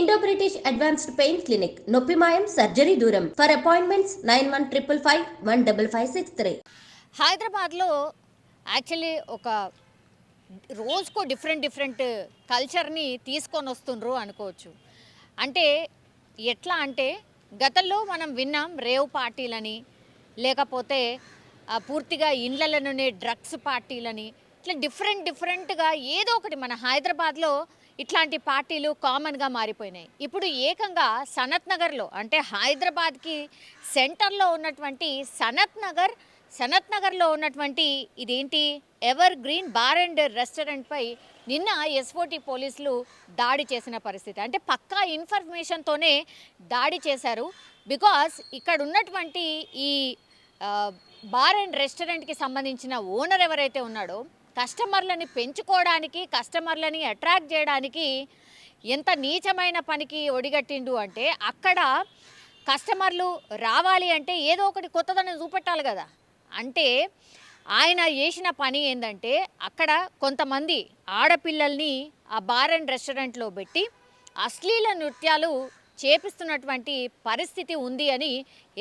Indo British advanced pain clinic నొప్పి మాయం surgery దూరం ఫర్ అపాయింట్మెంట్స్ 9155515563. హైదరాబాద్లో యాక్చువల్లీ ఒక రోజుకో డిఫరెంట్ కల్చర్ని తీసుకొని వస్తుండ్రు అనుకోవచ్చు. అంటే ఎట్లా అంటే గతంలో మనం విన్నాం రేవ్ పార్టీలని, లేకపోతే పూర్తిగా ఇండ్లలోనే డ్రగ్స్ పార్టీలని, ఇట్లా డిఫరెంట్గా ఏదో ఒకటి మన హైదరాబాద్లో ఇట్లాంటి పార్టీలు కామన్గా మారిపోయినాయి. ఇప్పుడు ఏకంగా సనత్ నగర్లో, అంటే హైదరాబాద్కి సెంటర్లో ఉన్నటువంటి సనత్ నగర్లో ఉన్నటువంటి ఇదేంటి ఎవర్ గ్రీన్ బార్ అండ్ రెస్టారెంట్పై నిన్న ఎస్ఓటి పోలీసులు దాడి చేసిన పరిస్థితి. అంటే పక్కా ఇన్ఫర్మేషన్తోనే దాడి చేశారు. బికాస్ ఇక్కడ ఉన్నటువంటి ఈ బార్ అండ్ రెస్టారెంట్కి సంబంధించిన ఓనర్ ఎవరైతే ఉన్నాడో కస్టమర్లని పెంచుకోవడానికి, కస్టమర్లని అట్రాక్ట్ చేయడానికి ఎంత నీచమైన పనికి ఒడిగట్టిండు అంటే, అక్కడ కస్టమర్లు రావాలి అంటే ఏదో ఒకటి కొత్తదనం చూపెట్టాలి కదా. అంటే ఆయన చేసిన పని ఏంటంటే, అక్కడ కొంతమంది ఆడపిల్లల్ని ఆ బార్ అండ్ రెస్టారెంట్లో పెట్టి అశ్లీల నృత్యాలు చేపిస్తున్నటువంటి పరిస్థితి ఉంది అని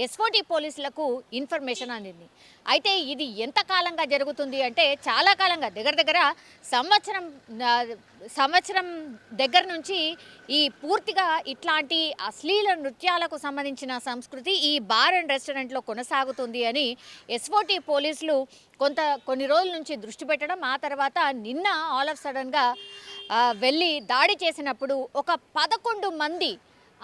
ఎస్ఓటి పోలీసులకు ఇన్ఫర్మేషన్ అందింది. అయితే ఇది ఎంతకాలంగా జరుగుతుంది అంటే, చాలా కాలంగా, దగ్గర సంవత్సరం దగ్గర నుంచి ఈ పూర్తిగా ఇట్లాంటి అశ్లీల నృత్యాలకు సంబంధించిన సంస్కృతి ఈ బార్ అండ్ రెస్టారెంట్లో కొనసాగుతుంది అని ఎస్ఓటి పోలీసులు కొన్ని రోజుల నుంచి దృష్టి పెట్టడం, ఆ తర్వాత నిన్న ఆల్ ఆఫ్ సడన్గా వెళ్ళి దాడి చేసినప్పుడు ఒక 11 మంది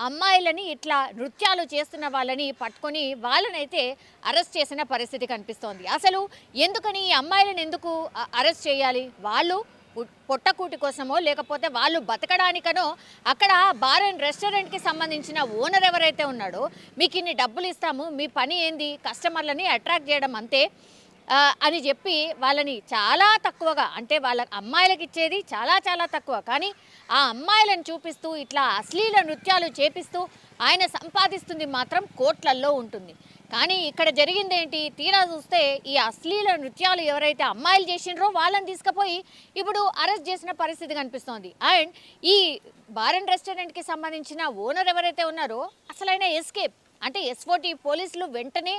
అమ్మాయిలని, ఇట్లా నృత్యాలు చేస్తున్న వాళ్ళని పట్టుకొని వాళ్ళనైతే అరెస్ట్ చేసిన పరిస్థితి కనిపిస్తోంది. అసలు ఎందుకని ఈ అమ్మాయిలను ఎందుకు అరెస్ట్ చేయాలి? వాళ్ళు పొట్టకూటి కోసమో లేకపోతే వాళ్ళు బతకడానికనో అక్కడ బార్ అండ్ రెస్టారెంట్కి సంబంధించిన ఓనర్ ఎవరైతే ఉన్నాడో, మీకు ఇన్ని డబ్బులు ఇస్తాము, మీ పని ఏంది కస్టమర్లని అట్రాక్ట్ చేయడం అంతే అని చెప్పి వాళ్ళని చాలా తక్కువగా, అంటే వాళ్ళ అమ్మాయిలకు ఇచ్చేది చాలా తక్కువ, కానీ ఆ అమ్మాయిలను చూపిస్తూ ఇట్లా అశ్లీల నృత్యాలు చేపిస్తూ ఆయన సంపాదిస్తుంది మాత్రం కోట్లల్లో ఉంటుంది. కానీ ఇక్కడ జరిగింది ఏంటి, తీరా చూస్తే ఈ అశ్లీల నృత్యాలు ఎవరైతే అమ్మాయిలు చేసిండ్రో వాళ్ళని తీసుకుపోయి ఇప్పుడు అరెస్ట్ చేసిన పరిస్థితి కనిపిస్తోంది. అండ్ ఈ బార్ అండ్ రెస్టారెంట్కి సంబంధించిన ఓనర్ ఎవరైతే ఉన్నారో అసలైన ఎస్కేప్, అంటే ఎస్ఓటి పోలీసులు వెంటనే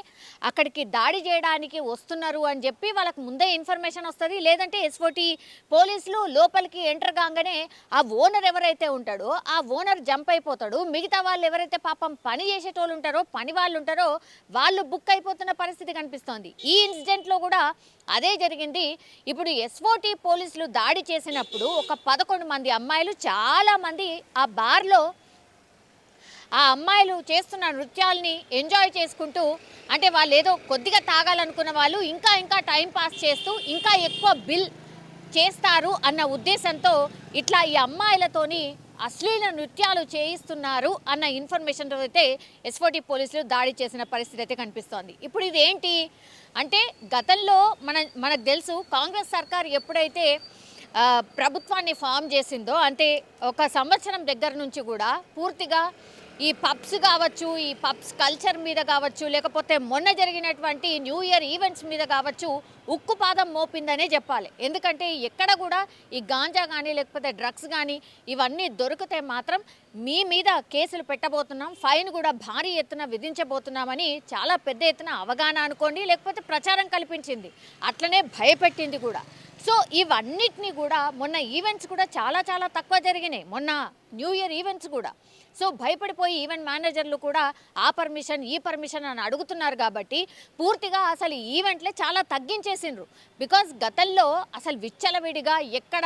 అక్కడికి దాడి చేయడానికి వస్తున్నారు అని చెప్పి వాళ్ళకు ముందే ఇన్ఫర్మేషన్ వస్తుంది. లేదంటే ఎస్ఓటి పోలీసులు లోపలికి ఎంటర్ కాగానే ఆ ఓనర్ ఎవరైతే ఉంటాడో ఆ ఓనర్ జంప్ అయిపోతాడు. మిగతా వాళ్ళు ఎవరైతే పాపం పని చేసేటోళ్ళు ఉంటారో, పని వాళ్ళు ఉంటారో, వాళ్ళు బుక్ అయిపోతున్న పరిస్థితి కనిపిస్తోంది. ఈ ఇన్సిడెంట్లో కూడా అదే జరిగింది. ఇప్పుడు ఎస్ఓటి పోలీసులు దాడి చేసినప్పుడు ఒక 11 మంది అమ్మాయిలు, చాలామంది ఆ బార్లో ఆ అమ్మాయిలు చేస్తున్న నృత్యాల్ని ఎంజాయ్ చేసుకుంటూ, అంటే వాళ్ళు ఏదో కొద్దిగా తాగాలనుకున్న వాళ్ళు ఇంకా టైం పాస్ చేస్తూ ఇంకా ఎక్కువ బిల్ చేస్తారు అన్న ఉద్దేశంతో ఇట్లా ఈ అమ్మాయిలతోని అశ్లీల నృత్యాలు చేయిస్తున్నారు అన్న ఇన్ఫర్మేషన్తో అయితే ఎస్ఓటి పోలీసులు దాడి చేసిన పరిస్థితి అయితే కనిపిస్తోంది. ఇప్పుడు ఇదేంటి అంటే, గతంలో మనకు తెలుసు కాంగ్రెస్ సర్కార్ ఎప్పుడైతే ప్రభుత్వాన్ని ఫామ్ చేసిందో, అంటే ఒక సంవత్సరం దగ్గర నుంచి కూడా పూర్తిగా ఈ పబ్స్ కావచ్చు, ఈ పబ్స్ కల్చర్ మీద కావచ్చు, లేకపోతే మొన్న జరిగినటువంటి న్యూ ఇయర్ ఈవెంట్స్ మీద కావచ్చు ఉక్కుపాదం మోపిందనే చెప్పాలి. ఎందుకంటే ఎక్కడ కూడా ఈ గాంజా కానీ లేకపోతే డ్రగ్స్ కానీ ఇవన్నీ దొరికితే మాత్రం మీ మీద కేసులు పెట్టబోతున్నాం, ఫైన్ కూడా భారీ ఎత్తున విధించబోతున్నామని చాలా పెద్ద ఎత్తున అవగాహన అనుకోండి, లేకపోతే ప్రచారం కల్పించింది, అట్లనే భయపెట్టింది కూడా. సో ఇవన్నిటినీ కూడా మొన్న ఈవెంట్స్ కూడా చాలా తక్కువ జరిగినాయి, మొన్న న్యూ ఇయర్ ఈవెంట్స్ కూడా. సో భయపడిపోయి ఈవెంట్ మేనేజర్లు కూడా ఆ పర్మిషన్ ఈ పర్మిషన్ అని అడుగుతున్నారు. కాబట్టి పూర్తిగా అసలు ఈవెంట్లే చాలా తగ్గించేసిండ్రు. బికాజ్ గతంలో అసలు విచ్చలవిడిగా ఎక్కడ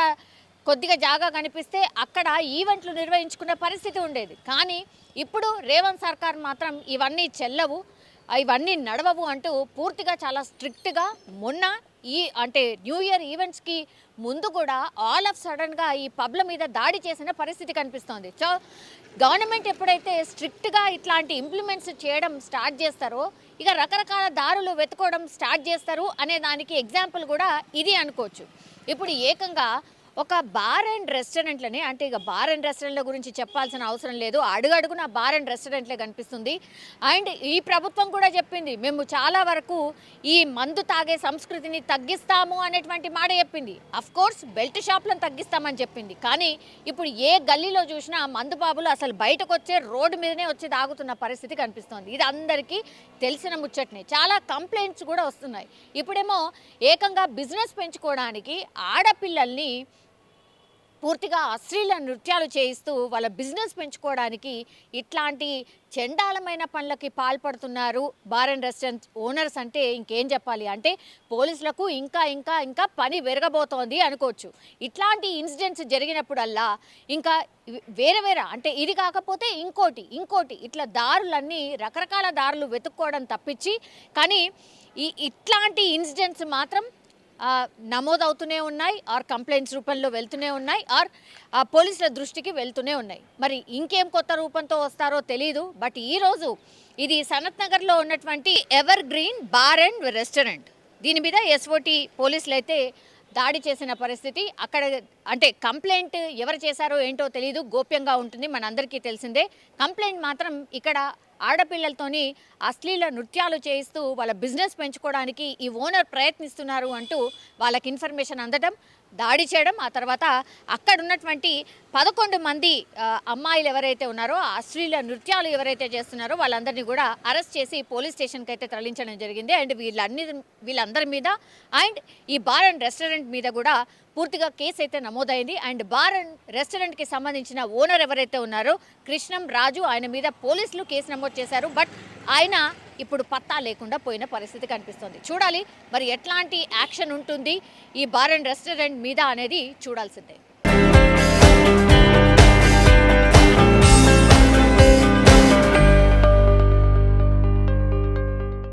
కొద్దిగా జాగా కనిపిస్తే అక్కడ ఈవెంట్లు నిర్వహించుకునే పరిస్థితి ఉండేది. కానీ ఇప్పుడు రేవంత్ సర్కార్ మాత్రం ఇవన్నీ చెల్లవు, ఇవన్నీ నడవవు అంటూ పూర్తిగా చాలా స్ట్రిక్ట్గా మొన్న అంటే న్యూ ఇయర్ ఈవెంట్స్కి ముందు కూడా ఆల్ ఆఫ్ సడన్గా ఈ పబ్ల మీద దాడి చేసిన పరిస్థితి కనిపిస్తోంది. సో గవర్నమెంట్ ఎప్పుడైతే స్ట్రిక్ట్గా ఇట్లాంటి ఇంప్లిమెంట్స్ చేయడం స్టార్ట్ చేస్తారో ఇక రకరకాల దారులు వెతుకోవడం స్టార్ట్ చేస్తారు అనే దానికి ఎగ్జాంపుల్ కూడా ఇది అనుకోవచ్చు. ఇప్పుడు ఏకంగా ఒక బార్ అండ్ రెస్టారెంట్లని అంటే ఇక బార్ అండ్ రెస్టారెంట్ల గురించి చెప్పాల్సిన అవసరం లేదు, అడుగడుగున బార్ అండ్ రెస్టారెంట్లే కనిపిస్తుంది. అండ్ ఈ ప్రభుత్వం కూడా చెప్పింది మేము చాలా వరకు ఈ మందు తాగే సంస్కృతిని తగ్గిస్తాము అనేటువంటి మాట చెప్పింది. అఫ్ కోర్స్ బెల్ట్ షాప్లను తగ్గిస్తామని చెప్పింది, కానీ ఇప్పుడు ఏ గల్లీలో చూసినా మందు బాబులు అసలు బయటకు వచ్చే రోడ్డు మీదనే వచ్చి తాగుతున్న పరిస్థితి కనిపిస్తోంది. ఇది అందరికీ తెలిసిన ముచ్చట్నే. చాలా కంప్లైంట్స్ కూడా వస్తున్నాయి. ఇప్పుడేమో ఏకంగా బిజినెస్ పెంచుకోవడానికి ఆడపిల్లల్ని పూర్తిగా అశ్లీల నృత్యాలు చేయిస్తూ వాళ్ళ బిజినెస్ పెంచుకోవడానికి ఇట్లాంటి చండాలమైన పనులకి పాల్పడుతున్నారు బార్ అండ్ రెస్టారెంట్ ఓనర్స్. అంటే ఇంకేం చెప్పాలి, అంటే పోలీసులకు ఇంకా ఇంకా ఇంకా పని పెరగబోతోంది అనుకోవచ్చు. ఇట్లాంటి ఇన్సిడెంట్స్ జరిగినప్పుడల్లా ఇంకా వేరే వేరే అంటే ఇది కాకపోతే ఇంకోటి ఇట్లా దారులన్నీ రకరకాల దారులు వెతుక్కోవడం తప్పించి కానీ ఇట్లాంటి ఇన్సిడెంట్స్ మాత్రం నమోదవుతూనే ఉన్నాయి, ఆర్ కంప్లైంట్స్ రూపంలో వెళ్తూనే ఉన్నాయి, ఆర్ పోలీసుల దృష్టికి వెళ్తూనే ఉన్నాయి. మరి ఇంకేం కొత్త రూపంతో వస్తారో తెలీదు. బట్ ఈరోజు ఇది సనత్ నగర్లో ఉన్నటువంటి ever green bar and restaurant, దీని మీద ఎస్ఓటి పోలీసులు అయితే దాడి చేసిన పరిస్థితి. అక్కడ అంటే కంప్లైంట్ ఎవరు చేశారో ఏంటో తెలీదు, గోప్యంగా ఉంటుంది, మనందరికీ తెలిసిందే. కంప్లైంట్ మాత్రం ఇక్కడ ఆడపిల్లలతోని అశ్లీల నృత్యాలు చేయిస్తూ వాళ్ళ బిజినెస్ పెంచుకోవడానికి ఈ ఓనర్ ప్రయత్నిస్తున్నారు అంటూ వాళ్ళకి ఇన్ఫర్మేషన్ అందడం, దాడి చేయడం, ఆ తర్వాత అక్కడ ఉన్నటువంటి 11 మంది అమ్మాయిలు ఎవరైతే ఉన్నారో ఆ అశ్లీల నృత్యాలు ఎవరైతే చేస్తున్నారో వాళ్ళందరినీ కూడా అరెస్ట్ చేసి పోలీస్ స్టేషన్కి అయితే తరలించడం జరిగింది. అండ్ వీళ్ళందరి మీద అండ్ ఈ బార్ అండ్ రెస్టారెంట్ మీద కూడా పూర్తిగా కేసు అయితే నమోదైంది. అండ్ బార్ అండ్ రెస్టారెంట్కి సంబంధించిన ఓనర్ ఎవరైతే ఉన్నారో కృష్ణం రాజు, ఆయన మీద పోలీసులు కేసు నమోదు చేశారు. బట్ ఆయన ఇప్పుడు పత్తా లేకుండా పోయిన పరిస్థితి కనిపిస్తుంది. చూడాలి మరి ఎట్లాంటి యాక్షన్ ఉంటుంది ఈ బార్ అండ్ రెస్టారెంట్ మీద అనేది చూడాల్సిందే.